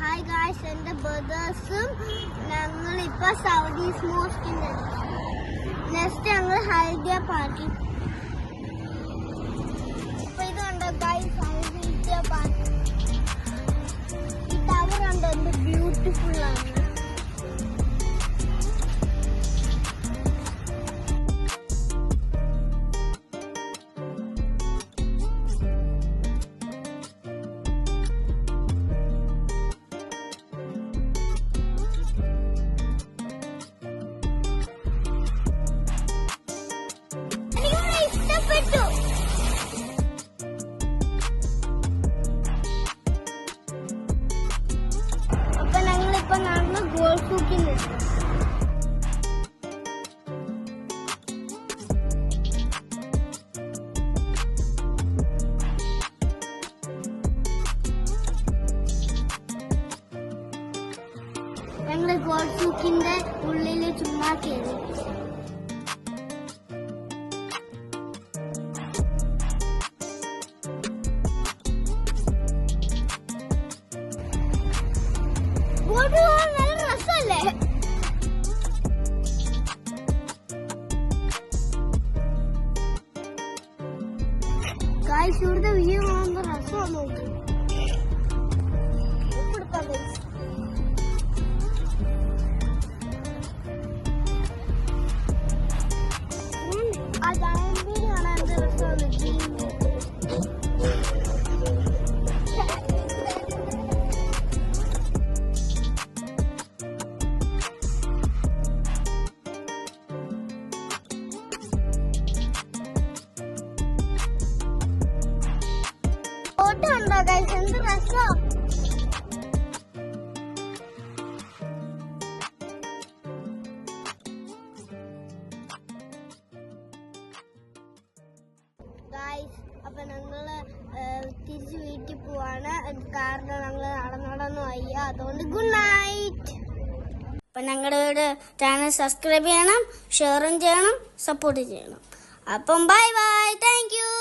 Hi guys, എൻ്റെ ബ്രദേഴ്സും ഞങ്ങളിപ്പോൾ Saudis മോസ്കിൻ്റെ next ഞങ്ങൾ ഹൈദിയ പാർട്ടി. അപ്പോൾ ഇത് കണ്ടോ ഗായ്സ്, ഹൈദിയ പാർട്ടി. ഈ ടവർ കണ്ടോ എന്ത് ബ്യൂട്ടിഫുള്ളാണ്. അപ്പൊ ഞങ്ങളിപ്പോ നടന്ന് ഗോൾഫ് കുക്കിംഗ്. ഞങ്ങള് ഗോൾഫ് കുക്കിന്റെ ഉള്ളില് ചുമ്മാ കയറി. നല്ല രസമല്ലേ? ഗായ്സ്, ഇവിടുത്തെ വ്യൂ കാണുമ്പോ രസമാണ്. നോക്ക്, ആ ജാമ്പി കാണാൻ എന്ത് രസമാണ്. ഉണ്ടോ ഗൈസ്, എന്ത് രസം. ഗൈസ്, അപ്പൊ ഞങ്ങള് തിരിച്ച് വീട്ടിൽ പോവാണ്. കാരണം ഞങ്ങള് നടന്നു വയ്യ, അതുകൊണ്ട് ഗുഡ് നൈറ്റ്. അപ്പൊ ഞങ്ങളുടെ ചാനൽ സബ്സ്ക്രൈബ് ചെയ്യണം, ഷെയറും ചെയ്യണം, സപ്പോർട്ട് ചെയ്യണം. അപ്പം ബൈ ബൈ, താങ്ക് യു.